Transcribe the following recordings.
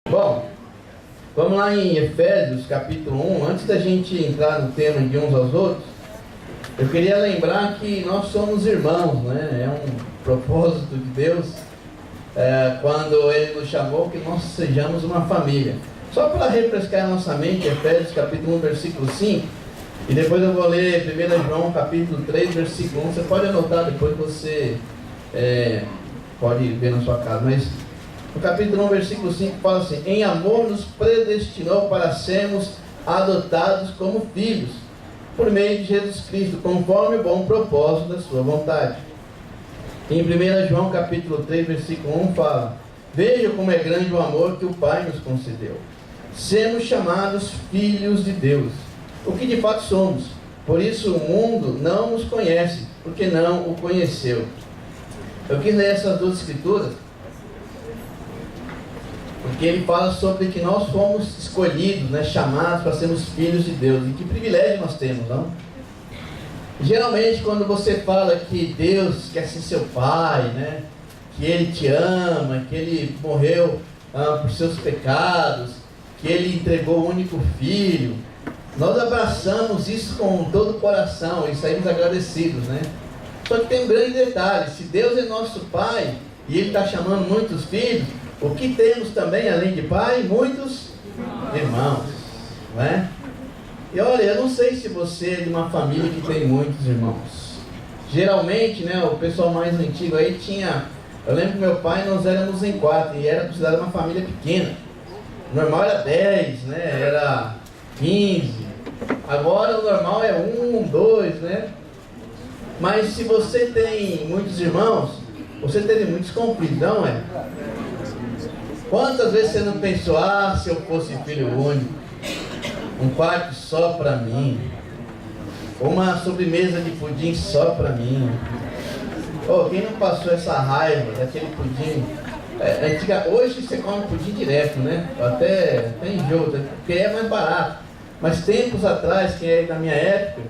Bom, vamos lá em Efésios capítulo 1. Antes da gente entrar no tema de uns aos outros, eu queria lembrar que nós somos irmãos, né? É um propósito de Deus, quando Ele nos chamou, que nós sejamos uma família. Só para refrescar a nossa mente, Efésios capítulo 1, versículo 5, e depois eu vou ler 1 João capítulo 3, versículo 1. Você pode anotar, depois você pode ver na sua casa, mas no capítulo 1, versículo 5 fala assim: em amor nos predestinou para sermos adotados como filhos, por meio de Jesus Cristo, conforme o bom propósito da sua vontade. Em 1 João capítulo 3, versículo 1 fala: veja como é grande o amor que o Pai nos concedeu, sermos chamados filhos de Deus, o que de fato somos. Por isso o mundo não nos conhece, porque não o conheceu. Eu quis ler essas duas escrituras porque ele fala sobre que nós fomos escolhidos, né, chamados para sermos filhos de Deus. E que privilégio nós temos, não? Geralmente quando você fala que Deus quer ser seu pai, né, que Ele te ama, que Ele morreu por seus pecados, que Ele entregou o único Filho, nós abraçamos isso com todo o coração e saímos agradecidos, né? Só que tem um grande detalhe: se Deus é nosso Pai e Ele está chamando muitos filhos, o que temos também, além de pai? Muitos irmãos, não é? E olha, eu não sei se você é de uma família que tem muitos irmãos. Geralmente, né, o pessoal mais antigo aí tinha... Eu lembro que meu pai, nós éramos em 4 e era considerado uma família pequena. O normal era 10, né, era 15. Agora o normal é 1, 2, né? Mas se você tem muitos irmãos, você teve muitos conflitos, não é? Quantas vezes você não pensou: se eu fosse filho único, um quarto só para mim, uma sobremesa de pudim só para mim? Quem não passou essa raiva daquele pudim? Hoje você come pudim direto, né? Até enjoo, porque é mais barato. Mas tempos atrás, que é da minha época,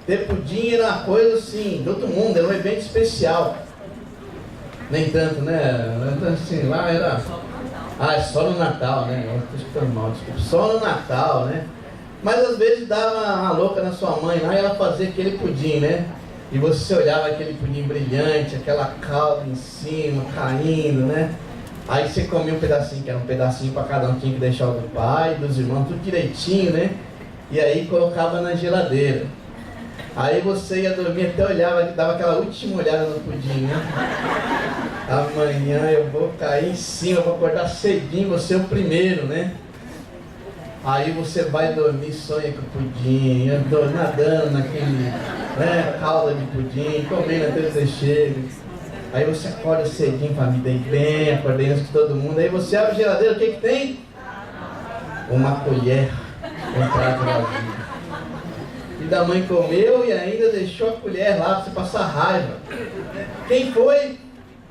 ter pudim era uma coisa assim, do outro mundo, era um evento especial. Nem tanto, né? Assim, lá era... é só no Natal, né? Eu estou escutando mal, desculpa. Só no Natal, né? Mas às vezes dava uma louca na sua mãe lá e ela fazia aquele pudim, né? E você olhava aquele pudim brilhante, aquela calda em cima, caindo, né? Aí você comia um pedacinho, que era um pedacinho para cada um, tinha que deixar o do pai, dos irmãos, tudo direitinho, né? E aí colocava na geladeira. Aí você ia dormir, até olhava, dava aquela última olhada no pudim, né? Amanhã eu vou cair em cima, vou acordar cedinho, você é o primeiro, né? Aí você vai dormir, sonha com o pudim, nadando naquele, né, calda de pudim, comendo até você chega. Aí você acorda cedinho, para me dei bem, acordei antes de todo mundo. Aí você abre a geladeira, o que tem? Uma colher, um prato vazio. E da mãe comeu e ainda deixou a colher lá para você passar raiva. Quem foi?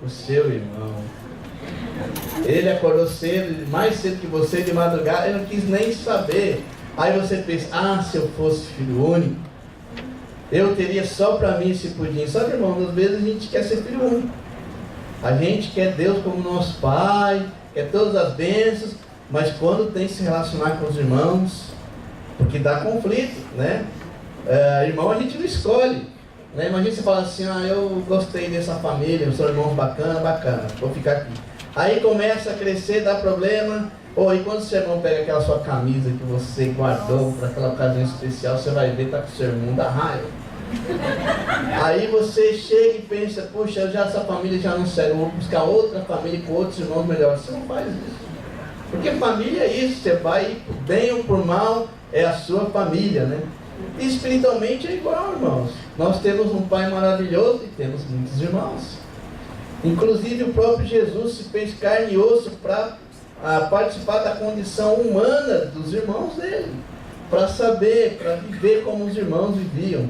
O seu irmão. Ele acordou cedo, mais cedo que você, de madrugada, ele não quis nem saber. Aí você pensa: se eu fosse filho único, eu teria só para mim esse pudim. Só que, irmão, às vezes a gente quer ser filho único. A gente quer Deus como nosso Pai, quer todas as bênçãos, mas quando tem que se relacionar com os irmãos, porque dá conflito, né? Irmão a gente não escolhe, né? Imagina você falar assim: eu gostei dessa família, são irmãos bacana, vou ficar aqui. Aí começa a crescer, dá problema. E quando o seu irmão pega aquela sua camisa que você guardou para aquela ocasião especial, você vai ver, tá com o seu irmão, dá raiva. Aí você chega e pensa: puxa, essa família já não serve, eu vou buscar outra família com outros irmãos melhores. Você não faz isso, porque família é isso, você vai por bem ou por mal, é a sua família, né? E espiritualmente é igual, irmãos. Nós temos um Pai maravilhoso e temos muitos irmãos. Inclusive o próprio Jesus se fez carne e osso para participar da condição humana dos irmãos dele, para saber, para viver como os irmãos viviam.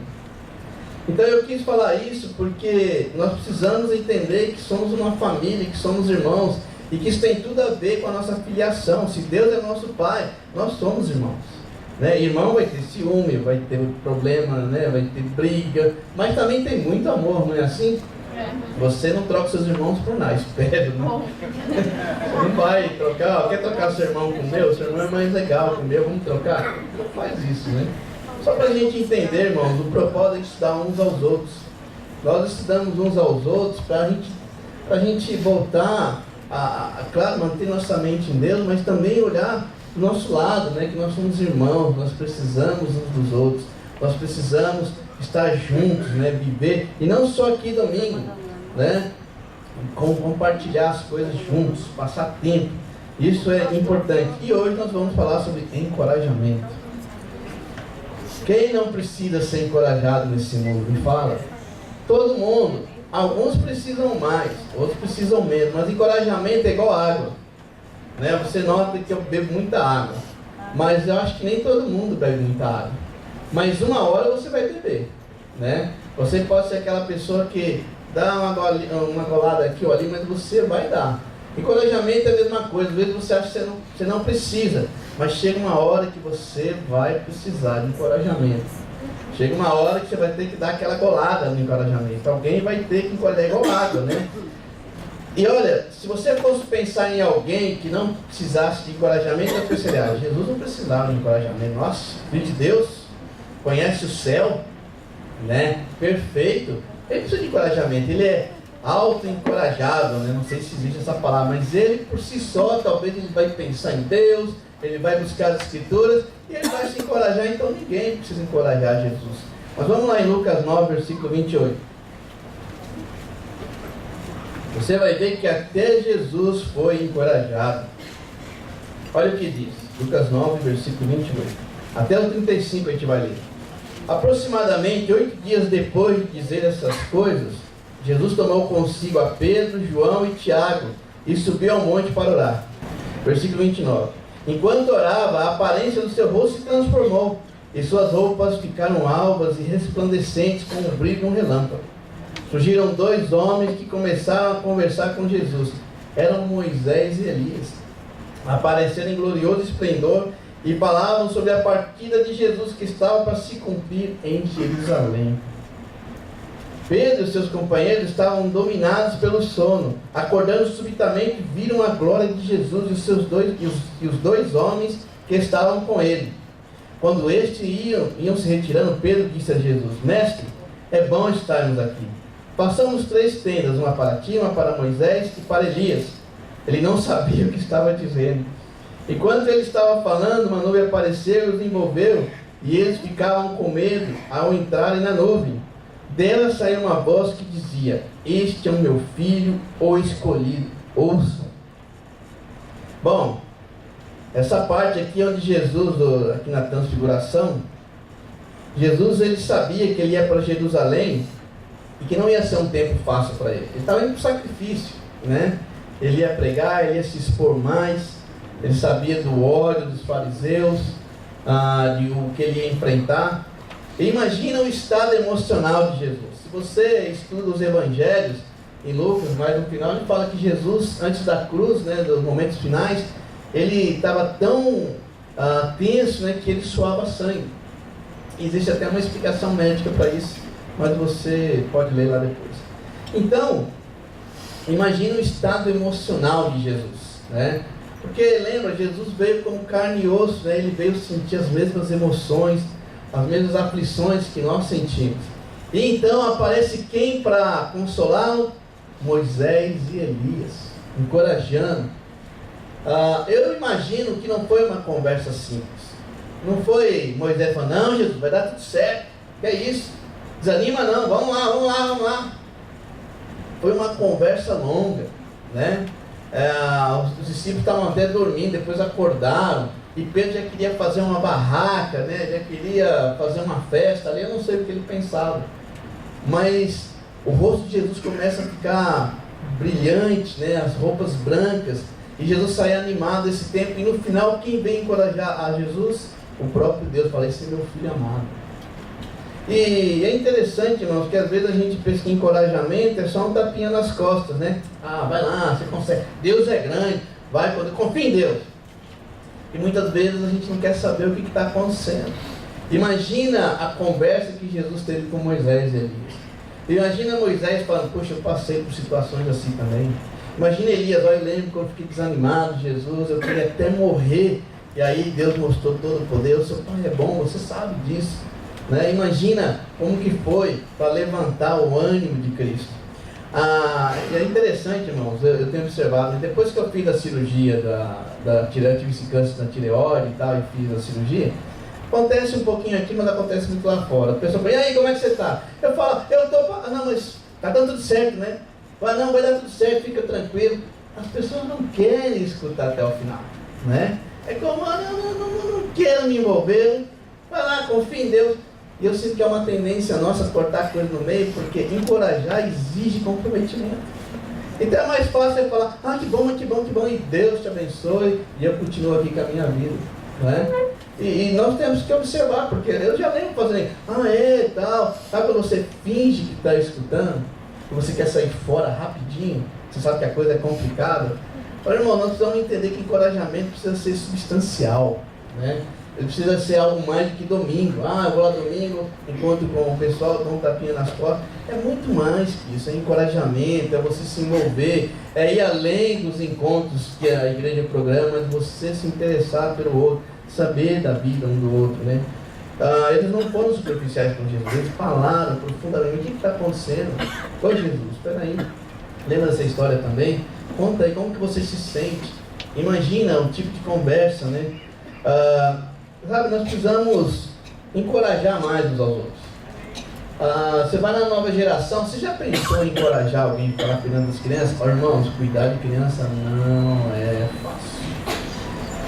Então eu quis falar isso porque nós precisamos entender que somos uma família, que somos irmãos, e que isso tem tudo a ver com a nossa filiação. Se Deus é nosso Pai, nós somos irmãos, né? Irmão vai ter ciúme, vai ter problema, né? Vai ter briga, mas também tem muito amor, não é assim? Você não troca seus irmãos por nada, espero, né? Você não vai trocar, quer trocar seu irmão com o meu? Seu irmão é mais legal que o meu, vamos trocar? Não faz isso, né? Só para a gente entender, irmãos, o propósito é estudar uns aos outros. Nós estudamos uns aos outros para a gente voltar claro, manter nossa mente em Deus, mas também olhar do nosso lado, né? Que nós somos irmãos, nós precisamos uns dos outros, nós precisamos estar juntos, né? Viver, e não só aqui domingo, né? Compartilhar as coisas juntos, passar tempo, isso é importante. E hoje nós vamos falar sobre encorajamento. Quem não precisa ser encorajado nesse mundo? Me fala. Todo mundo. Alguns precisam mais, outros precisam menos, mas encorajamento é igual água, né? Você nota que eu bebo muita água, mas eu acho que nem todo mundo bebe muita água. Mas uma hora você vai beber, né? Você pode ser aquela pessoa que dá uma golada aqui ou ali, mas você vai dar. Encorajamento é a mesma coisa. Às vezes você acha que você não precisa, mas chega uma hora que você vai precisar de encorajamento. Chega uma hora que você vai ter que dar aquela golada no encorajamento. Alguém vai ter que encorajar igual água, né? E olha, se você fosse pensar em alguém que não precisasse de encorajamento, eu pensaria, Jesus não precisava de encorajamento. Nossa, filho de Deus, conhece o céu, né? Perfeito. Ele precisa de encorajamento. Ele é auto-encorajável, né? Não sei se existe essa palavra, mas ele por si só, talvez ele vai pensar em Deus, ele vai buscar as escrituras e ele vai se encorajar. Então ninguém precisa encorajar Jesus. Mas vamos lá em Lucas 9, versículo 28. Você vai ver que até Jesus foi encorajado. Olha o que diz, Lucas 9, versículo 28. Até o 35 a gente vai ler. Aproximadamente 8 dias depois de dizer essas coisas, Jesus tomou consigo a Pedro, João e Tiago e subiu ao monte para orar. Versículo 29. Enquanto orava, a aparência do seu rosto se transformou, e suas roupas ficaram alvas e resplandecentes como o brilho de um relâmpago. Surgiram 2 homens que começaram a conversar com Jesus. Eram Moisés e Elias. Apareceram em glorioso esplendor e falavam sobre a partida de Jesus que estava para se cumprir em Jerusalém. Pedro e seus companheiros estavam dominados pelo sono. Acordando subitamente, viram a glória de Jesus e os dois homens que estavam com ele. Quando estes iam se retirando, Pedro disse a Jesus: Mestre, é bom estarmos aqui. Façamos 3 tendas, uma para ti, uma para Moisés e para Elias. Ele não sabia o que estava dizendo. Enquanto ele estava falando, uma nuvem apareceu e os envolveu, e eles ficavam com medo ao entrarem na nuvem. Dela saiu uma voz que dizia: Este é o meu filho, o escolhido, ouçam. Bom, essa parte aqui onde Jesus, aqui na transfiguração, Jesus ele sabia que ele ia para Jerusalém e que não ia ser um tempo fácil para ele. Ele estava indo para o sacrifício, né? Ele ia pregar, ele ia se expor mais, ele sabia do ódio dos fariseus, de o que ele ia enfrentar. E imagina o estado emocional de Jesus. Se você estuda os evangelhos, em Lucas, mas no final ele fala que Jesus, antes da cruz, né, dos momentos finais, ele estava tão tenso, né, que ele suava sangue. Existe até uma explicação médica para isso, mas você pode ler lá depois. Então, imagina o estado emocional de Jesus, né? Porque lembra, Jesus veio como carne e osso, né? Ele veio sentir as mesmas emoções, as mesmas aflições que nós sentimos. E então aparece quem para consolá-lo? Moisés e Elias, encorajando. Eu imagino que não foi uma conversa simples. Não foi Moisés falando: não, Jesus, vai dar tudo certo, que é isso, desanima não, vamos lá. Foi uma conversa longa, né? Os discípulos estavam até dormindo, depois acordaram. E Pedro já queria fazer uma barraca, né? Já queria fazer uma festa ali. Eu não sei o que ele pensava, mas o rosto de Jesus começa a ficar brilhante, né? As roupas brancas, e Jesus sai animado desse tempo. E no final, quem vem encorajar a Jesus? O próprio Deus. Fala: esse é meu filho amado. E é interessante, irmãos, que às vezes a gente pensa que encorajamento é só um tapinha nas costas, né? Vai lá, você consegue, Deus é grande, vai, confia em Deus. E muitas vezes a gente não quer saber o que está acontecendo. Imagina a conversa que Jesus teve com Moisés e Elias. Imagina Moisés falando, poxa, eu passei por situações assim também. Imagina Elias, olha, eu lembro que eu fiquei desanimado, Jesus, eu queria até morrer. E aí Deus mostrou todo o poder, o seu pai é bom, você sabe disso. Né? Imagina como que foi para levantar o ânimo de Cristo. E é interessante, irmãos, eu tenho observado, depois que eu fiz a cirurgia da tive esse câncer na tireoide e tal, e fiz a cirurgia, acontece um pouquinho aqui, mas acontece muito lá fora. A pessoa fala, e aí, como é que você está? Eu falo, não, mas está dando tudo certo, né? Fala, não, vai dar tudo certo, fica tranquilo. As pessoas não querem escutar até o final, né? É como, não quero me envolver, vai lá, confia em Deus. E eu sinto que é uma tendência nossa cortar coisa no meio, porque encorajar exige comprometimento. Então é mais fácil eu falar, que bom, e Deus te abençoe, e eu continuo aqui com a minha vida, né? E nós temos que observar, porque eu já lembro fazendo, tal, sabe quando você finge que está escutando, que você quer sair fora rapidinho, você sabe que a coisa é complicada. Olha, irmão, nós precisamos entender que encorajamento precisa ser substancial, né? Ele precisa ser algo mais do que domingo. Eu vou lá domingo, encontro com o pessoal, dou um tapinha nas costas. É muito mais que isso, é encorajamento, é você se envolver, é ir além dos encontros que a igreja programa, mas você se interessar pelo outro, saber da vida um do outro, né? Eles não foram superficiais com Jesus, eles falaram profundamente, o que está acontecendo? Ô Jesus, espera aí, lembra dessa história também? Conta aí, como que você se sente? Imagina o tipo de conversa, né? Sabe, nós precisamos encorajar mais uns aos outros. Você vai na nova geração, você já pensou em encorajar alguém para estar cuidando das crianças? Irmãos, cuidar de criança não é fácil.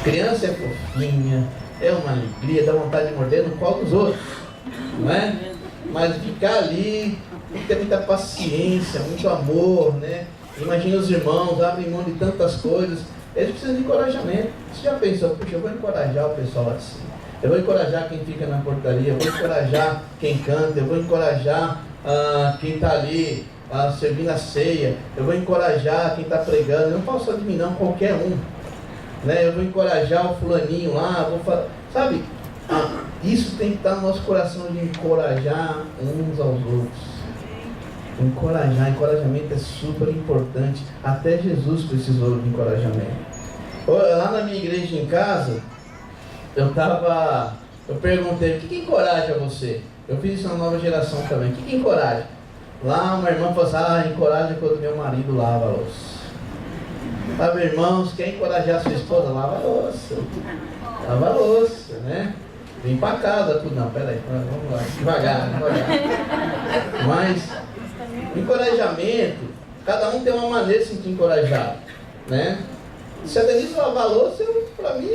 Criança é fofinha, é uma alegria, dá vontade de morder no colo dos outros, não é? Mas ficar ali, tem que ter muita paciência, muito amor, né? Imagina os irmãos, abrem mão de tantas coisas. Eles precisam de encorajamento. Você já pensou, puxa, eu vou encorajar o pessoal lá de cima. Eu vou encorajar quem fica na portaria, eu vou encorajar quem canta, eu vou encorajar quem está ali servindo a ceia, eu vou encorajar quem está pregando. Eu não posso só de mim não, qualquer um. Né? Eu vou encorajar o fulaninho lá, sabe? Isso tem que estar no nosso coração de encorajar uns aos outros. Encorajamento é super importante. Até Jesus precisou de encorajamento. Lá na minha igreja em casa, eu perguntei, o que encoraja você? Eu fiz isso na nova geração também. O que encoraja? Lá uma irmã falou assim, encoraja quando meu marido lava a louça. Sabe, irmãos, quer encorajar a sua esposa? Lava a louça. Lava a louça, né? Vem pra casa, tudo. Não, peraí, vamos lá, devagar. Mas encorajamento, cada um tem uma maneira de se sentir encorajado, né? Se a Denise lavar a louça, pra mim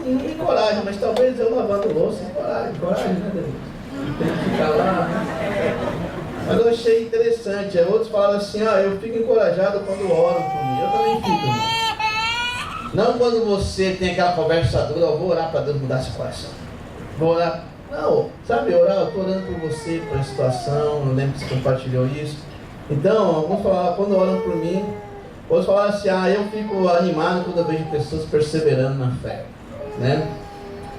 não me encoraja, mas talvez eu lavando louça encoraje, né, Denise? Tem que ficar lá, né? Mas eu achei interessante. Outros falaram assim, eu fico encorajado quando oram por mim. Eu também fico, irmão. Não quando você tem aquela conversa dura, eu vou orar para Deus mudar seu coração. Vou orar. Não, sabe, orar, eu estou orando por você, por a situação, eu lembro que você compartilhou isso. Então, alguns falaram, quando oram por mim, outros falaram assim, eu fico animado quando eu vejo pessoas perseverando na fé, né?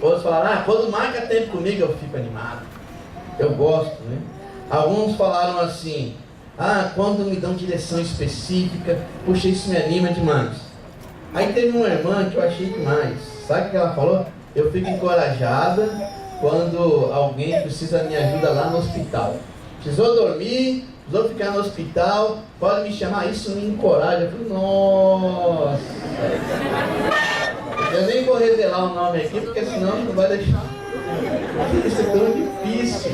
Outros falaram, quando marca tempo comigo eu fico animado, eu gosto, né? Alguns falaram assim, quando me dão direção específica, puxa, isso me anima demais. Aí teve uma irmã que eu achei demais, sabe o que ela falou? Eu fico encorajada quando alguém precisa da minha ajuda lá no hospital. Precisou dormir, precisou ficar no hospital, pode me chamar, isso me encoraja. Eu falei, nossa. Eu nem vou revelar o nome aqui, porque senão não vai deixar. Isso é tão difícil.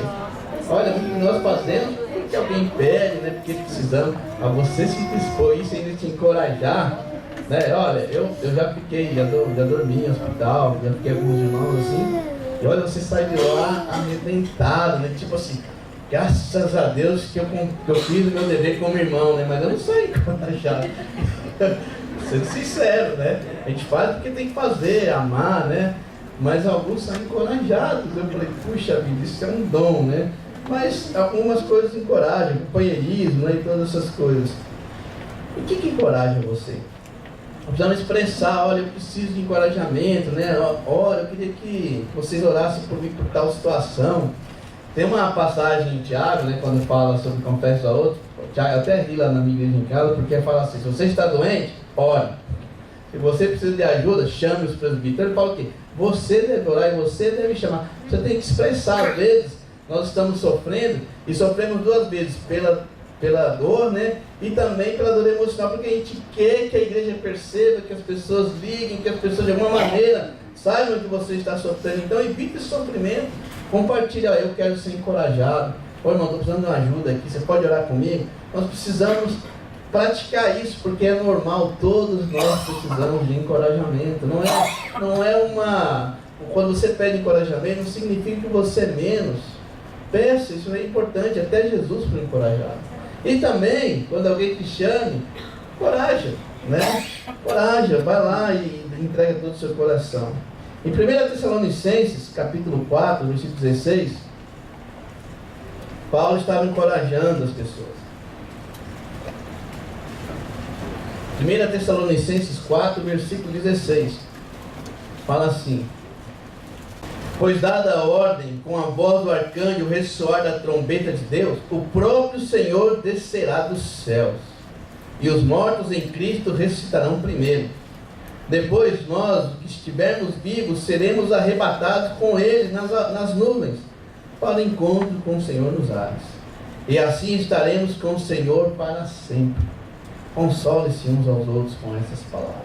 Olha, o que nós fazemos, porque alguém pede, né? Porque precisamos. Mas você se dispor isso e ainda te encorajar, né? Olha, eu já fiquei, já dormi em hospital, já fiquei com alguns irmãos assim. E olha, você sai de lá arrebentado, né? Tipo assim, graças a Deus que eu fiz o meu dever como irmão, né? Mas eu não saí encorajado. Sendo sincero, né? A gente faz porque tem que fazer, amar, né? Mas alguns são encorajados. Eu falei, puxa vida, isso é um dom, né? Mas algumas coisas encorajam, companheirismo, né? E todas essas coisas. E o que encoraja você? Precisamos expressar, olha, eu preciso de encorajamento, né? Olha, eu queria que vocês orassem por mim por tal situação. Tem uma passagem em Tiago, né, quando fala sobre confesso a outro. Tiago, até ri lá na minha igreja em casa, porque fala assim: se você está doente, ore. Se você precisa de ajuda, chame os presbíteros. Ele fala o quê? Você deve orar e você deve chamar. Você tem que expressar. Às vezes, nós estamos sofrendo, e sofremos duas vezes, pela dor, né? E também pela dor emocional, porque a gente quer que a igreja perceba, que as pessoas liguem, que as pessoas de alguma maneira saibam que você está sofrendo. Então evite esse sofrimento. Compartilha: eu quero ser encorajado. Ô irmão, estou precisando de uma ajuda aqui, você pode orar comigo? Nós precisamos praticar isso, porque é normal, todos nós precisamos de encorajamento. Não é uma... Quando você pede encorajamento, não significa que você é menos. Peça, isso é importante, até Jesus foi encorajado. E também, quando alguém te chame, coraja, né? Coraja, vai lá e entrega todo o seu coração. Em 1 Tessalonicenses, capítulo 4, versículo 16, Paulo estava encorajando as pessoas. 1 Tessalonicenses 4, versículo 16, fala assim: pois dada a ordem, com a voz do arcanjo, o ressoar da trombeta de Deus, o próprio Senhor descerá dos céus, e os mortos em Cristo ressuscitarão primeiro. Depois nós, que estivermos vivos, seremos arrebatados com Ele nas nuvens, para o encontro com o Senhor nos ares. E assim estaremos com o Senhor para sempre. Console-se uns aos outros com essas palavras.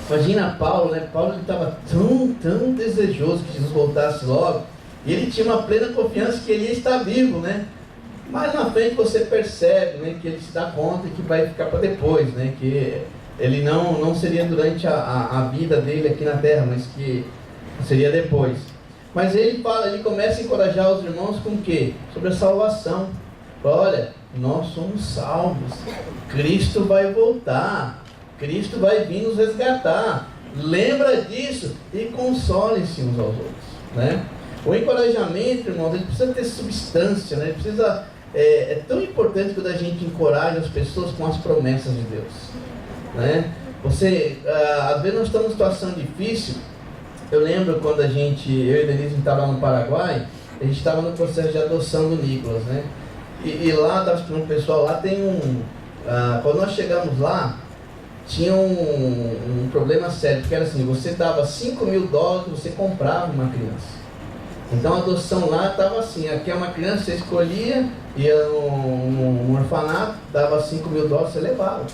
Imagina Paulo, né? Paulo estava tão desejoso que Jesus voltasse logo. E ele tinha uma plena confiança que ele ia estar vivo, né? Mas na frente você percebe, né, que ele se dá conta que vai ficar para depois, né? Que ele não seria durante a vida dele aqui na terra, mas que seria depois. Mas ele começa a encorajar os irmãos com o quê? Sobre a salvação. Olha, nós somos salvos. Cristo vai voltar. Cristo vai vir nos resgatar. Lembra disso e console-se uns aos outros, né? O encorajamento, irmãos, ele precisa ter substância, né? Ele precisa, é tão importante quando a gente encoraja as pessoas com as promessas de Deus, né? Às vezes nós estamos numa situação difícil. Eu lembro quando eu e a Denise estava lá no Paraguai, a gente estava no processo de adoção do Nicolas, né? E lá, estava explicando o pessoal, lá tem quando nós chegamos lá, tinha um problema sério, porque era assim: você dava $5.000, você comprava uma criança. Então a adoção lá estava assim: aqui é uma criança, você escolhia, ia num orfanato, dava $5.000, você levava.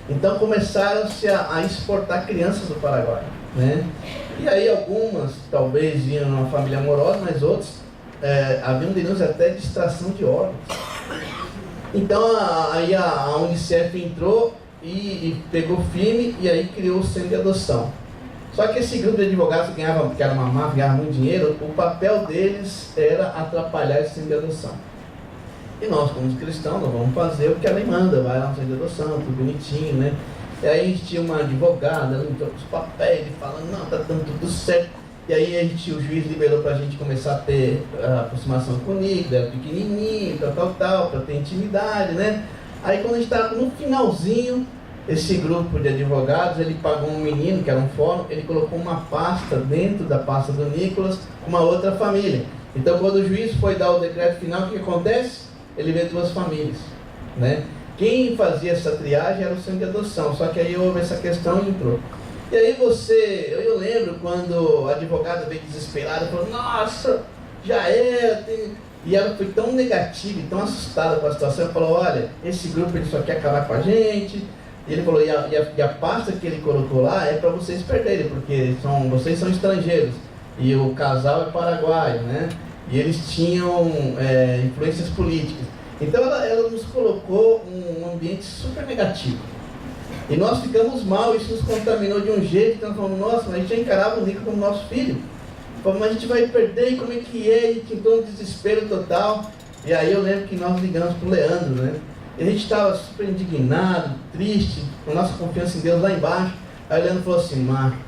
Então começaram-se a exportar crianças do Paraguai, né? E aí algumas talvez iam numa família amorosa, mas outros haviam denúncias até de extração de órgãos. Então aí a Unicef entrou e pegou firme, e aí criou o centro de adoção. Só que esse grupo de advogados que era uma máfia, ganhava muito dinheiro, o papel deles era atrapalhar esse centro de adoção. E nós, como cristãos, nós vamos fazer o que a lei manda, vai lá no centro de adoção, tudo bonitinho, né? E aí a gente tinha uma advogada, ela entrou com os papéis, falando: não, tá dando tudo certo. E aí o juiz liberou pra gente começar a ter aproximação com o Nico, era pequenininho, tal, pra ter intimidade, né? Aí quando a gente estava no finalzinho, esse grupo de advogados, ele pagou um menino, que era um fórum, ele colocou uma pasta dentro da pasta do Nicolas, com uma outra família. Então quando o juiz foi dar o decreto final, o que acontece? Ele vê duas famílias, né? Quem fazia essa triagem era o centro de adoção, só que aí houve essa questão e entrou. E aí eu lembro quando a advogada veio desesperada, falou: nossa, já é... E ela foi tão negativa e tão assustada com a situação, ela falou: olha, esse grupo ele só quer acabar com a gente. E ele falou: e a pasta que ele colocou lá é para vocês perderem, porque vocês são estrangeiros, e o casal é paraguaio, né? E eles tinham influências políticas. Então ela nos colocou um ambiente super negativo. E nós ficamos mal, isso nos contaminou de um jeito que nós falamos: nossa, mas a gente já encarava o Nico como nosso filho. Falamos: mas a gente vai perder, e como é que é? A gente entrou um desespero total. E aí eu lembro que nós ligamos para o Leandro, né? E a gente estava super indignado, triste, com nossa confiança em Deus lá embaixo. Aí o Leandro falou assim: Marcos,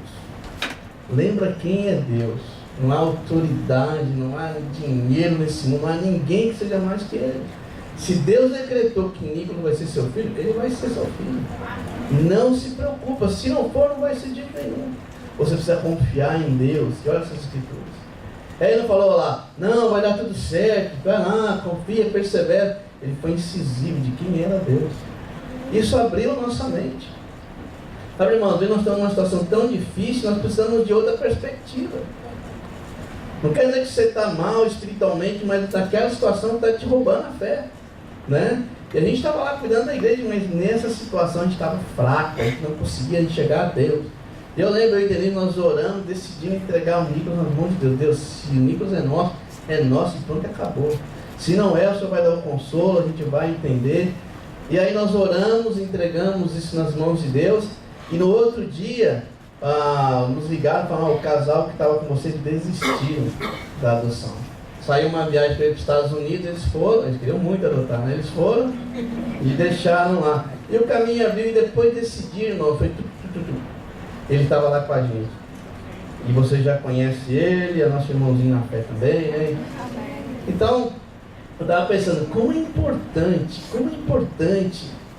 lembra quem é Deus. Não há autoridade, não há dinheiro nesse mundo, não há ninguém que seja mais que Ele. Se Deus decretou que Nicolas vai ser seu filho, ele vai ser seu filho. Não se preocupa, se não for, não vai ser de nenhum. Você precisa confiar em Deus. E olha essas escrituras. Ele não falou lá, não, vai dar tudo certo, vai lá, confia, persevera. Ele foi incisivo de quem era Deus. Isso abriu nossa mente. Sabe, irmãos, nós estamos numa situação tão difícil, nós precisamos de outra perspectiva. Não quer dizer que você está mal espiritualmente, mas naquela situação está te roubando a fé, né? E a gente estava lá cuidando da igreja, mas nessa situação a gente estava fraco, a gente não conseguia enxergar a Deus. Eu lembro, eu e Denise, nós oramos, decidimos entregar o Nicolas nas mãos de Deus. Deus, se o Nicolas é nosso, e pronto, acabou. Se não é, o Senhor vai dar o consolo, a gente vai entender. E aí nós oramos, entregamos isso nas mãos de Deus. E no outro dia, nos ligaram, falaram, o casal que estava com vocês desistiram da adoção. Saiu uma viagem para os Estados Unidos, eles queriam muito adotar, né? Eles foram e deixaram lá. E o caminho abriu e depois decidiram, irmão, foi ele estava lá com a gente. E você já conhece ele, é nosso irmãozinho na fé também, né? Então, eu estava pensando, como é importante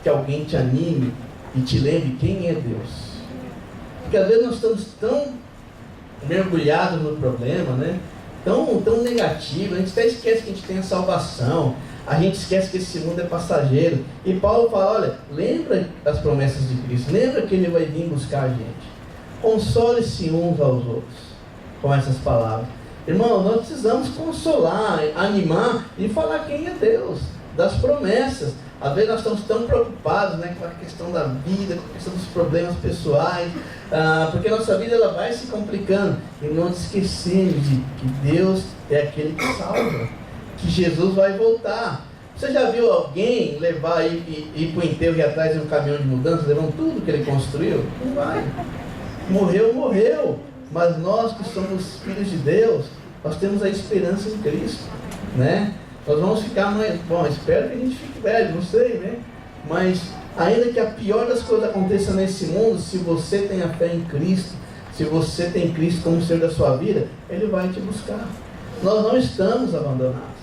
que alguém te anime e te lembre quem é Deus. Porque às vezes nós estamos tão mergulhados no problema, né? Tão negativo, a gente até esquece que a gente tem a salvação, a gente esquece que esse mundo é passageiro. E Paulo fala, olha, lembra das promessas de Cristo, lembra que Ele vai vir buscar a gente. Console-se uns aos outros com essas palavras. Irmão, nós precisamos consolar, animar e falar quem é Deus, das promessas. Às vezes nós estamos tão preocupados, né, com a questão da vida, com a questão dos problemas pessoais, porque a nossa vida ela vai se complicando. E não esquecemos de que Deus é aquele que salva, que Jesus vai voltar. Você já viu alguém levar e ir para o enterro e ir atrás de um caminhão de mudança, levando tudo que ele construiu? Não vai. Morreu. Mas nós que somos filhos de Deus, nós temos a esperança em Cristo, né? Nós vamos ficar mais... Bom, espero que a gente fique velho, não sei, né? Mas ainda que a pior das coisas aconteça nesse mundo, se você tem a fé em Cristo, se você tem Cristo como Senhor da sua vida, Ele vai te buscar. Nós não estamos abandonados.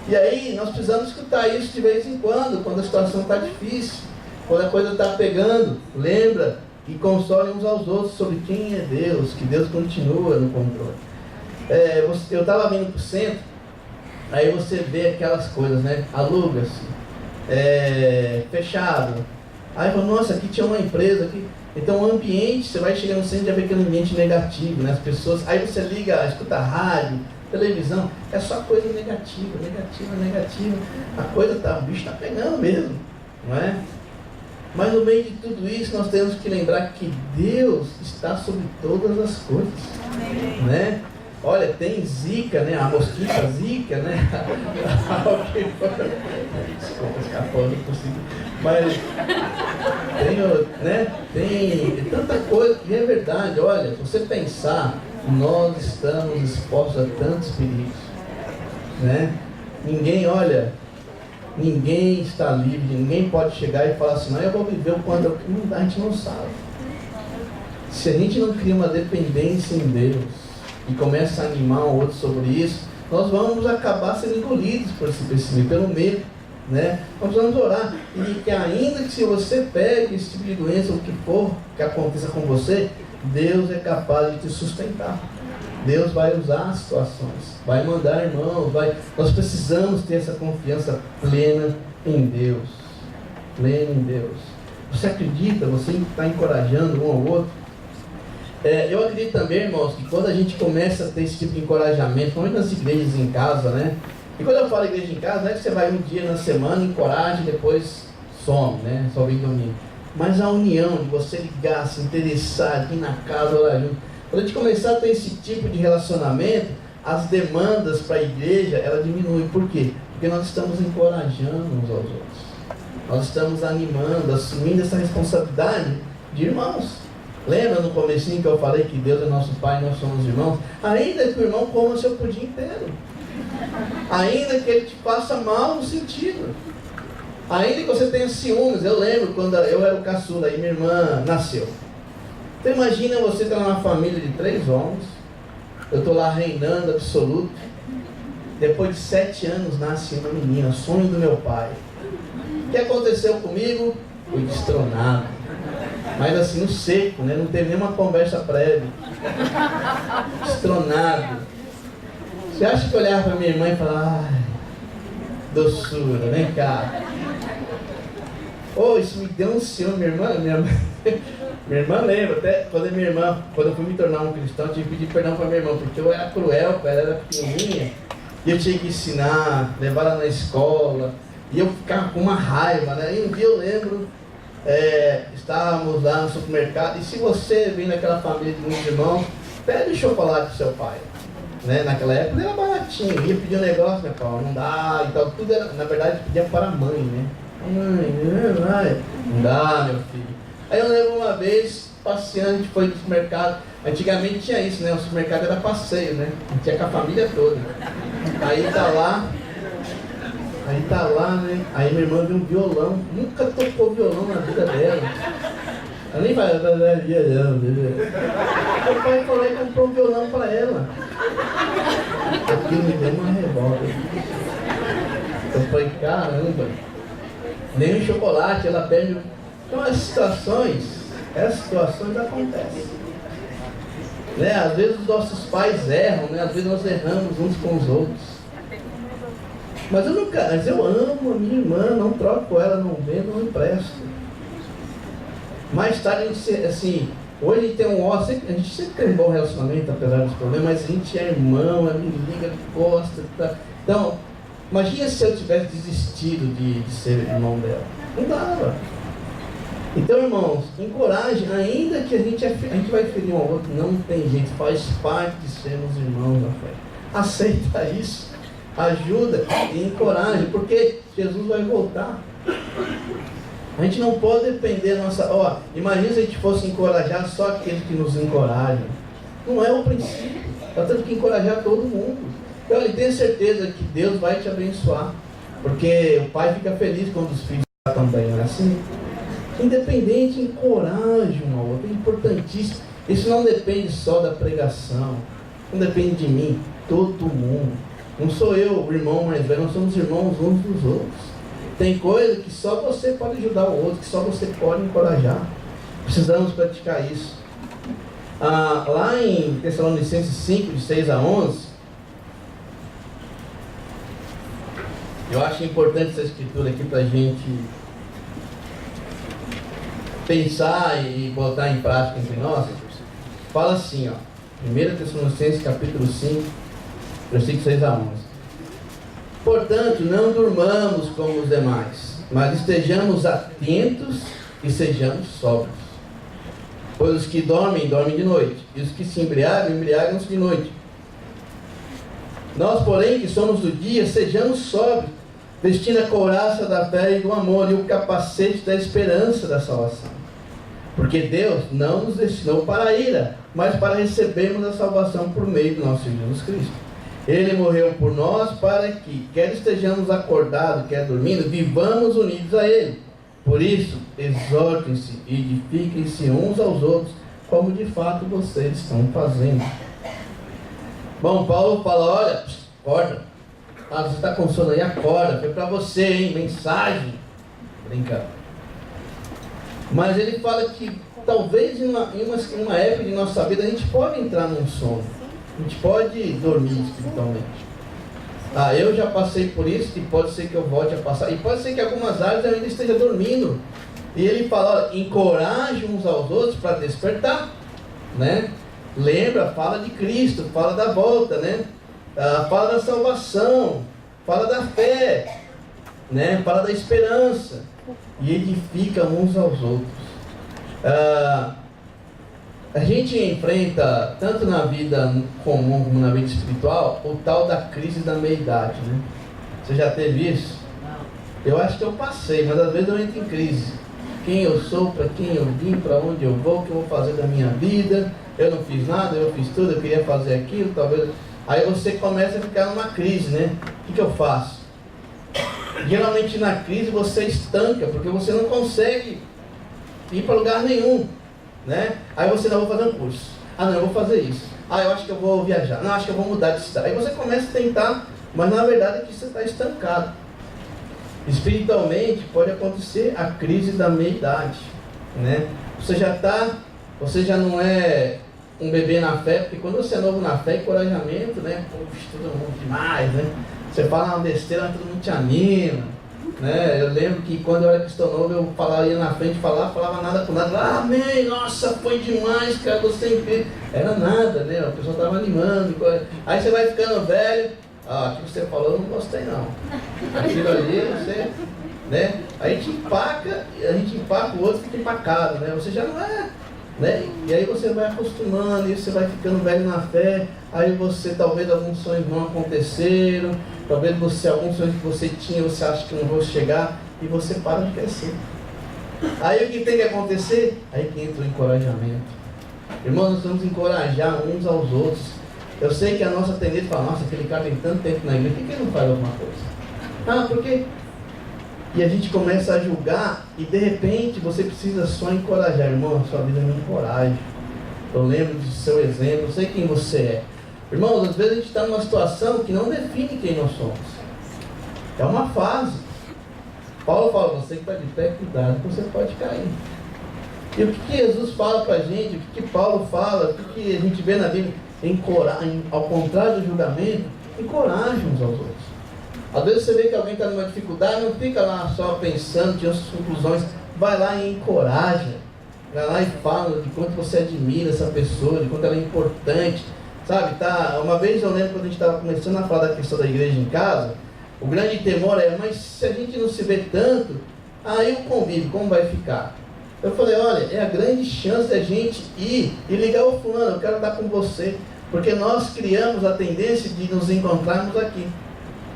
E aí, nós precisamos escutar isso de vez em quando a situação está difícil, quando a coisa está pegando. Lembra e console uns aos outros sobre quem é Deus, que Deus continua no controle. Eu estava vindo para o centro, aí você vê aquelas coisas, né? Aluga-se, fechado. Aí fala, nossa, aqui tinha uma empresa aqui. Então o ambiente, você vai chegar no centro e já vê aquele ambiente negativo, né? As pessoas, aí você liga, escuta rádio, televisão, é só coisa negativa. A coisa tá, o bicho está pegando mesmo, não é? Mas no meio de tudo isso nós temos que lembrar que Deus está sobre todas as coisas, né? Olha, tem zika, né? A mosquita zika, né? Desculpa, escapou, não consigo. Mas tem tanta coisa, e é verdade, olha, se você pensar, nós estamos expostos a tantos perigos, né? Ninguém está livre, ninguém pode chegar e falar assim, não, eu vou viver o quanto eu... Não, a gente não sabe. Se a gente não cria uma dependência em Deus e começa a animar o outro sobre isso, nós vamos acabar sendo engolidos por esse pessimismo, pelo medo, né? Nós vamos orar, e que ainda que se você pegue esse tipo de doença, o que for que aconteça com você, Deus é capaz de te sustentar. Deus vai usar as situações, vai mandar irmãos, nós precisamos ter essa confiança plena em Deus. Plena em Deus. Você acredita? Você está encorajando um ao outro? Eu acredito também, irmãos, que quando a gente começa a ter esse tipo de encorajamento, principalmente nas igrejas em casa, né? E quando eu falo igreja em casa, não é que você vai um dia na semana, encoraja e depois some, né? Só vem domingo. Mas a união de você ligar, se interessar, ir na casa, orar junto. Quando a gente começar a ter esse tipo de relacionamento, as demandas para a igreja, ela diminui. Por quê? Porque nós estamos encorajando uns aos outros. Nós estamos animando, assumindo essa responsabilidade de irmãos. Lembra no comecinho que eu falei que Deus é nosso Pai e nós somos irmãos? Ainda que o irmão coma o seu pudim inteiro. Ainda que ele te faça mal no sentido. Ainda que você tenha ciúmes. Eu lembro quando eu era o caçula e minha irmã nasceu. Então imagina você estar numa família de 3 homens. Eu estou lá reinando absoluto. Depois de 7 anos nasce uma menina, sonho do meu pai. O que aconteceu comigo? Fui destronado. Mas assim, no seco, né? Não teve nenhuma conversa prévia. Destronado. Você acha que eu olhava para minha irmã e falava, ai, doçura, vem cá. Oh, isso me deu um ciúme, minha irmã lembra, até quando eu fui me tornar um cristão, eu tive que pedir perdão para minha irmã, porque eu era cruel, ela era pequenininha, e eu tinha que ensinar, levar ela na escola, e eu ficava com uma raiva, né? E um dia eu lembro, estávamos lá no supermercado, e se você vem naquela família de muitos irmãos, pede chocolate pro seu pai. Né? Naquela época era baratinho, ia pedir um negócio, meu pai, não dá e tal, tudo era, na verdade, pedia para a mãe, né? Mãe, não dá, meu filho. Aí eu lembro uma vez, passeando, a gente foi no supermercado, antigamente tinha isso, né? O supermercado era passeio, né? A gente ia com a família toda. Aí tá lá, né? Aí minha irmã viu um violão, nunca tocou violão na vida dela. Ela nem vai, violão. Meu pai falou e comprou um violão para ela. Aquilo me deu uma revolta. Eu falei, caramba, nem um chocolate, ela perde. Então essas situações acontecem. Né? Às vezes os nossos pais erram, né? Às vezes nós erramos uns com os outros. Mas eu amo a minha irmã, não troco ela, não vendo, não empresto. Mais tarde, assim, hoje a gente tem a gente sempre tem um bom relacionamento, apesar dos problemas, mas a gente é irmão, ela me liga, gosta, tá? Então, imagina se eu tivesse desistido de ser irmão dela. Não dava. Então, irmãos, encorajem, ainda que a gente vai ferir um ao outro, não tem jeito, faz parte de sermos irmãos na fé. Aceita isso, ajuda e encoraje, porque Jesus vai voltar. A gente não pode depender da nossa... imagina se a gente fosse encorajar só aqueles que nos encorajam. Não é o princípio. Nós temos que encorajar todo mundo. Então, tenha certeza que Deus vai te abençoar. Porque o pai fica feliz quando os filhos estão bem, não é assim? Independente, encoraje um ao outro. É importantíssimo. Isso não depende só da pregação. Não depende de mim. Todo mundo. Não sou eu, o irmão mais velho. Nós somos irmãos uns dos outros. Tem coisa que só você pode ajudar o outro, que só você pode encorajar. Precisamos praticar isso. Lá em Tessalonicenses 5, de 6 a 11, eu acho importante essa escritura aqui para a gente pensar e botar em prática entre nós. Fala assim, 1 Tessalonicenses capítulo 5, versículo 6 a 11. Portanto, não durmamos como os demais, mas estejamos atentos e sejamos sóbrios. Pois os que dormem, dormem de noite, e os que se embriagam, embriagam-se de noite. Nós, porém, que somos do dia, sejamos sóbrios, vestindo a couraça da fé e do amor e o capacete da esperança da salvação. Porque Deus não nos destinou para a ira, mas para recebermos a salvação por meio do nosso Senhor Jesus Cristo. Ele morreu por nós para que, quer estejamos acordados, quer dormindo, vivamos unidos a Ele. Por isso, exortem-se e edifiquem-se uns aos outros, como de fato vocês estão fazendo. Bom, Paulo fala, olha, acorda. Você está com sono aí, acorda. Foi para você, hein, mensagem. Brincando. Mas ele fala que talvez em uma época de nossa vida a gente pode entrar num sono. A gente pode dormir espiritualmente. Eu já passei por isso e pode ser que eu volte a passar. E pode ser que em algumas áreas eu ainda esteja dormindo. E ele fala, encoraje uns aos outros para despertar, né? Lembra, fala de Cristo, fala da volta, né? Fala da salvação, fala da fé, né? Fala da esperança. E edifica uns aos outros. A gente enfrenta, tanto na vida comum como na vida espiritual, o tal da crise da meia-idade, né? Você já teve isso? Eu acho que eu passei, mas às vezes eu entro em crise. Quem eu sou, para quem eu vim, para onde eu vou, o que eu vou fazer da minha vida. Eu não fiz nada, eu fiz tudo, eu queria fazer aquilo, talvez... Aí você começa a ficar numa crise, né? O que eu faço? Geralmente na crise você estanca, porque você não consegue ir para lugar nenhum. Né? Aí você não, vou fazer um curso. Não, eu vou fazer isso. Eu acho que eu vou viajar. Não, acho que eu vou mudar de cidade. Aí você começa a tentar, mas na verdade é que você está estancado. Espiritualmente pode acontecer a crise da meia-idade, né? Você já não é um bebê na fé, porque quando você é novo na fé, encorajamento, né? Poxa, todo mundo demais, né? Você fala uma besteira, todo mundo te anima, né? Eu lembro que quando eu era cristão novo, eu ia na frente, falava nada com nada. Amém, nossa, foi demais, cara, você incrível. Era nada, né? A pessoa estava animando. Aí você vai ficando velho, aquilo que você falou, eu não gostei não. Aquilo ali, você... né? A gente empaca, o outro fica empacado, né? Você já não é, né? E aí você vai acostumando, e você vai ficando velho na fé, aí você, talvez alguns sonhos não aconteceram, talvez alguns sonhos que você tinha, você acha que não vão chegar, e você para de crescer. Aí o que tem que acontecer? Aí que entra o encorajamento. Irmãos, nós vamos encorajar uns aos outros. Eu sei que a nossa tendência é falar, nossa, aquele cara tem tanto tempo na igreja, por que ele não faz alguma coisa? Por quê? E a gente começa a julgar e de repente você precisa só encorajar. Irmão, a sua vida me encoraja. Eu lembro do seu exemplo, eu sei quem você é. Irmãos, às vezes a gente está numa situação que não define quem nós somos. É uma fase. Paulo fala, você que está de pé, cuidado, que você pode cair. E o que Jesus fala para a gente, o que Paulo fala, o que a gente vê na Bíblia, ao contrário do julgamento, encoraje uns aos outros. Às vezes você vê que alguém está numa dificuldade, não fica lá só pensando, tirando suas conclusões, vai lá e encoraja, vai lá e fala de quanto você admira essa pessoa, de quanto ela é importante, sabe? Uma vez eu lembro quando a gente estava começando a falar da questão da igreja em casa, o grande temor mas se a gente não se vê tanto, aí o convívio, como vai ficar? Eu falei, olha, é a grande chance da gente ir e ligar o fulano, eu quero estar com você, porque nós criamos a tendência de nos encontrarmos aqui.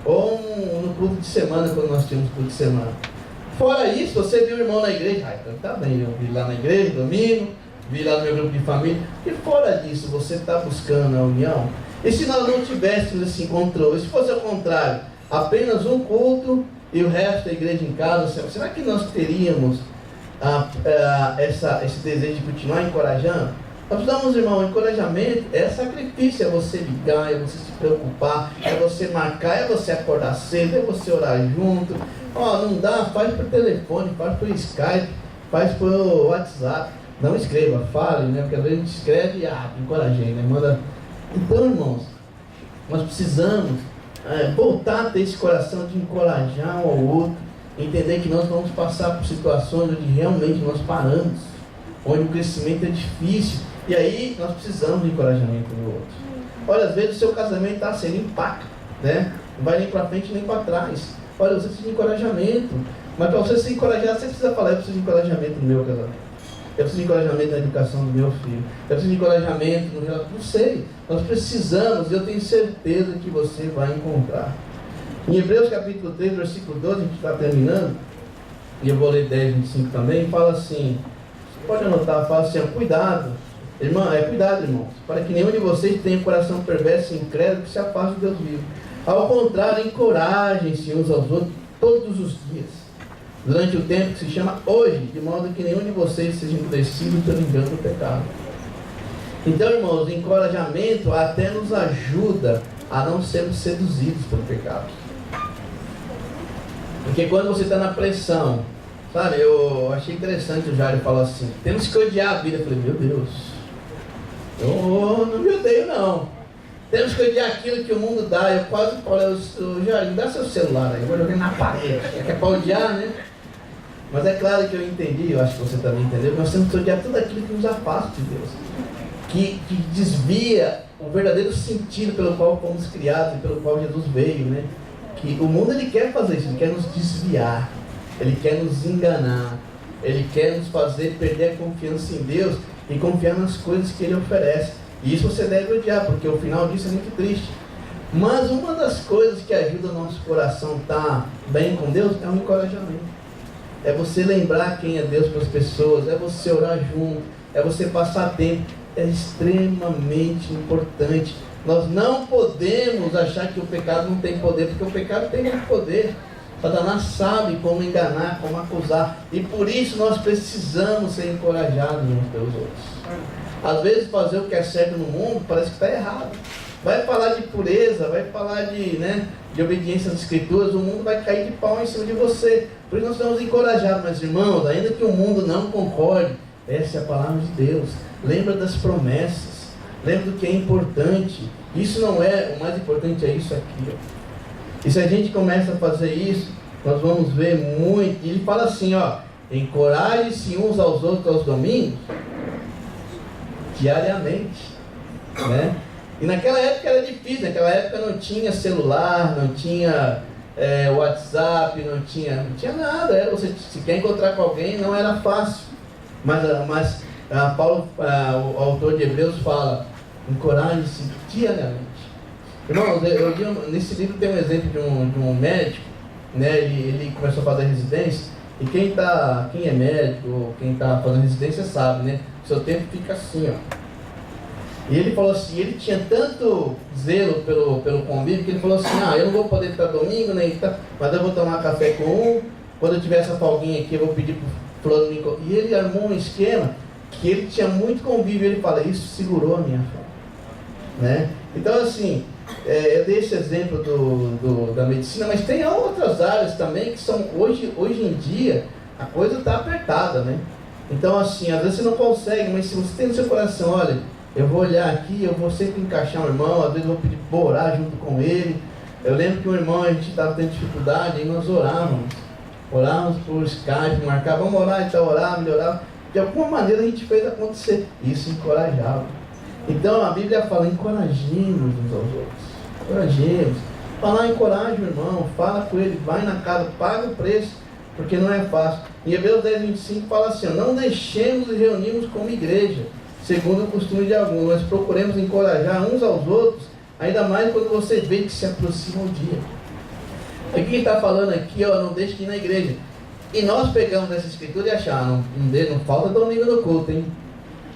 Ou no culto de semana, quando nós tínhamos culto de semana. Fora isso, você viu o irmão na igreja, então tá bem, eu vi lá na igreja, domingo, vi lá no meu grupo de família. E fora disso, você está buscando a união? E se nós não tivéssemos esse controle, se fosse ao contrário, apenas um culto e o resto da igreja em casa, será que nós teríamos esse desejo de continuar encorajando? Nós precisamos, irmão, encorajamento é sacrifício, é você ligar, é você se preocupar, é você marcar, é você acordar cedo, é você orar junto. Não dá, faz por telefone, faz por Skype, faz por WhatsApp. Não escreva, fale, né? Porque às vezes a gente escreve e encorajei, né? Manda. Então, irmãos, nós precisamos voltar a ter esse coração de encorajar um ao outro, entender que nós vamos passar por situações onde realmente nós paramos, onde o crescimento é difícil. E aí nós precisamos de encorajamento do outro. Olha, às vezes o seu casamento está sendo empaca, né? Não vai nem para frente nem para trás. Olha, você precisa de encorajamento. Mas para você se encorajar, você precisa falar, eu preciso de encorajamento no meu casamento. Eu preciso de encorajamento na educação do meu filho. Eu preciso de encorajamento no relacionamento. Não sei. Nós precisamos, e eu tenho certeza que você vai encontrar. Em Hebreus capítulo 3, versículo 12, a gente está terminando. E eu vou ler 10, 25 também. Fala assim, pode anotar, fala assim, cuidado. Cuidado, irmãos, para que nenhum de vocês tenha um coração perverso e incrédulo que se afaste de Deus vivo. Ao contrário, encorajem-se uns aos outros todos os dias, durante o tempo que se chama hoje, de modo que nenhum de vocês seja endurecido pelo engano do pecado. Então, irmãos, o encorajamento até nos ajuda a não sermos seduzidos pelo pecado. Porque quando você está na pressão, sabe, eu achei interessante o Jairo falar assim, temos que odiar a vida. Eu falei, meu Deus, eu não me odeio não. Temos que odiar aquilo que o mundo dá. Eu quase falei, Jairo, dá seu celular aí, eu vou jogar na parede. É para odiar, né? Mas é claro que eu entendi, eu acho que você também entendeu, nós temos que odiar tudo aquilo que nos afasta de Deus. Que desvia o verdadeiro sentido pelo qual fomos criados e pelo qual Jesus veio, né? Que o mundo ele quer fazer isso, ele quer nos desviar. Ele quer nos enganar, Ele quer nos fazer perder a confiança em Deus e confiar nas coisas que Ele oferece. E isso você deve odiar, porque o final disso é muito triste. Mas uma das coisas que ajuda o nosso coração a estar bem com Deus é um encorajamento. É você lembrar quem é Deus para as pessoas, é você orar junto, é você passar tempo. É extremamente importante. Nós não podemos achar que o pecado não tem poder, porque o pecado tem muito poder. Satanás sabe como enganar, como acusar. E por isso nós precisamos ser encorajados uns pelos outros. Às vezes fazer o que é certo no mundo parece que está errado. Vai falar de pureza, vai falar de obediência às escrituras, o mundo vai cair de pau em cima de você. Por isso nós estamos encorajados. Mas irmãos, ainda que o mundo não concorde, essa é a palavra de Deus. Lembra das promessas. lembre do que é importante. Isso não é, o mais importante é isso aqui, ó. E se a gente começa a fazer isso, nós vamos ver muito. E ele fala assim, ó, encoraje-se uns aos outros aos domingos, diariamente, né? E naquela época era difícil, naquela época não tinha celular, não tinha WhatsApp, não tinha nada. Você se quer encontrar com alguém, não era fácil. Mas Paulo, o autor de Hebreus, fala, encoraje-se diariamente. Irmãos, nesse livro tem um exemplo de um médico, né? Ele começou a fazer residência, e quem é médico, ou quem está fazendo residência sabe, né? O seu tempo fica assim, ó. E ele falou assim, ele tinha tanto zelo pelo convívio, que ele falou assim, eu não vou poder estar domingo, nem mas eu vou tomar café com um, quando eu tiver essa folguinha aqui, eu vou pedir pro fulano me... E ele armou um esquema, que ele tinha muito convívio, ele fala, isso segurou a minha fé, né? Então assim, eu dei esse exemplo da medicina, mas tem outras áreas também, que são, hoje em dia, a coisa está apertada, né? Então assim, às vezes você não consegue, mas se você tem no seu coração, olha, eu vou olhar aqui, eu vou sempre encaixar um irmão, às vezes eu vou pedir para orar junto com ele. Eu lembro que um irmão, a gente estava tendo dificuldade, aí nós orávamos por Skype, marcava, vamos orar, então orar, melhorar. De alguma maneira a gente fez acontecer. Isso encorajava. Então a Bíblia fala, encorajemos uns aos outros. Encorajemos. Fala, encoraja o irmão, fala com ele, vai na casa, paga o preço, porque não é fácil. Em Hebreus 10:25 fala assim, não deixemos de reunirmos como igreja, segundo o costume de alguns, mas procuremos encorajar uns aos outros, ainda mais quando você vê que se aproxima o dia. Aqui quem está falando aqui, ó, não deixe de ir na igreja. E nós pegamos essa escritura e achamos, não falta domingo no culto, hein?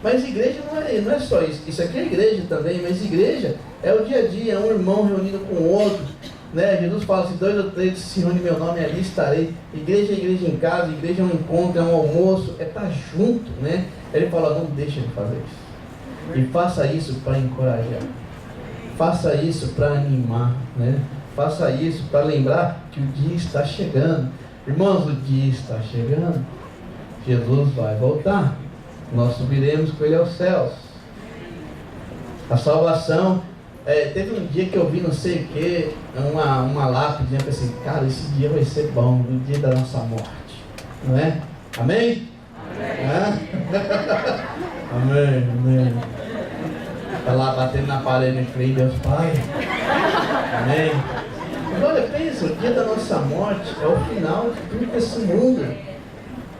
Mas igreja não é só isso. Isso aqui é igreja também, mas igreja é o dia a dia, é um irmão reunido com o outro, né? Jesus fala, se 2 ou 3 se reúnem em meu nome, ali estarei. Igreja é igreja em casa, igreja é um encontro, é um almoço, é estar junto, né? Ele fala, não deixa de fazer isso. E faça isso para encorajar. Faça isso para animar, né? Faça isso para lembrar que o dia está chegando. Irmãos, o dia está chegando. Jesus vai voltar. Nós subiremos com ele aos céus. A salvação, teve um dia que eu vi não sei o que, uma lápide, eu pensei, cara, esse dia vai ser bom, o dia da nossa morte, não é? Amém? Amém, amém. Está lá batendo na parede em frente, Deus Pai. Amém. Mas olha, pensa, o dia da nossa morte é o final de tudo esse mundo.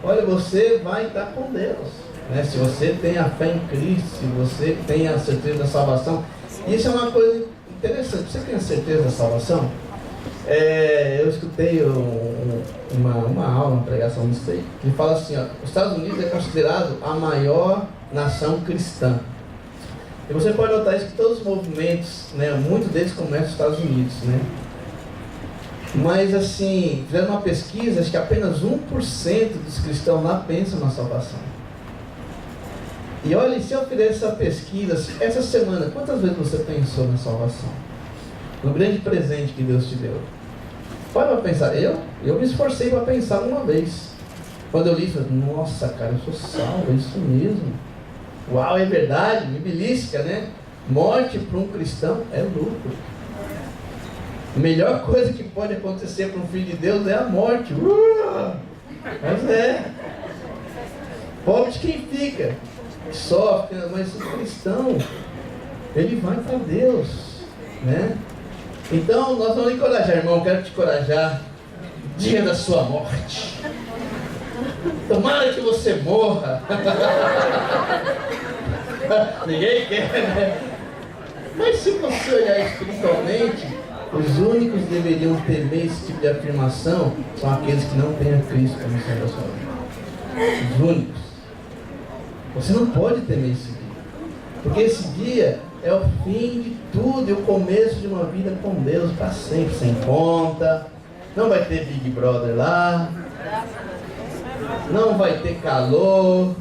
Olha, você vai estar com Deus, né? Se você tem a fé em Cristo, se você tem a certeza da salvação. Isso é uma coisa interessante. Você tem a certeza da salvação? Eu escutei uma aula, uma pregação, não sei, que fala assim, ó, os Estados Unidos é considerado a maior nação cristã. E você pode notar isso que todos os movimentos, né, muitos deles começam nos Estados Unidos, né? Mas assim, fizeram uma pesquisa, acho que apenas 1% dos cristãos lá pensam na salvação. E olha, se eu fizer essa pesquisa, essa semana, quantas vezes você pensou na salvação? No grande presente que Deus te deu? Pode para pensar, eu me esforcei para pensar uma vez. Quando eu li, eu falei, nossa cara, eu sou salvo, é isso mesmo. Uau, é verdade, me belisca, né? Morte para um cristão é lucro. A melhor coisa que pode acontecer para um filho de Deus é a morte. Mas pobre de quem fica, sofre, mas o cristão, ele vai para Deus, né? Então nós vamos encorajar, irmão, quero te encorajar, dia da sua morte. Tomara que você morra. Ninguém quer, né? Mas se você olhar espiritualmente, os únicos que deveriam temer esse tipo de afirmação são aqueles que não têm a Cristo como Senhor da sua vida. Os únicos. Você não pode temer esse dia, porque esse dia é o fim de tudo e o começo de uma vida com Deus para sempre, sem conta. Não vai ter Big Brother lá, não vai ter calor,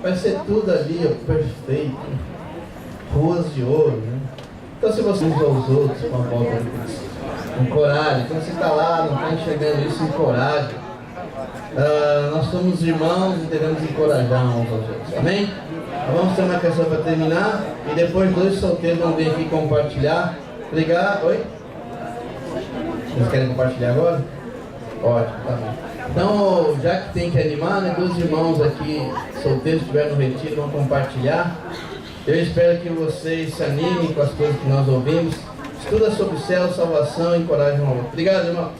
vai ser tudo ali, ó, perfeito, ruas de ouro, né? Então se você usa os outros com a volta de Cristo, encoraje. Então você está lá, não está enxergando isso, encoraje. Nós somos irmãos e devemos encorajar uns aos outros, amém? Vamos ter uma canção para terminar e depois 2 solteiros vão vir aqui compartilhar. Obrigado. Oi? Vocês querem compartilhar agora? Ótimo, tá bom. Então, já que tem que animar, né, 2 irmãos aqui solteiros que estiveram no retiro vão compartilhar. Eu espero que vocês se animem com as coisas que nós ouvimos. Estuda sobre o céu, salvação e coragem no amor. Obrigado, irmão.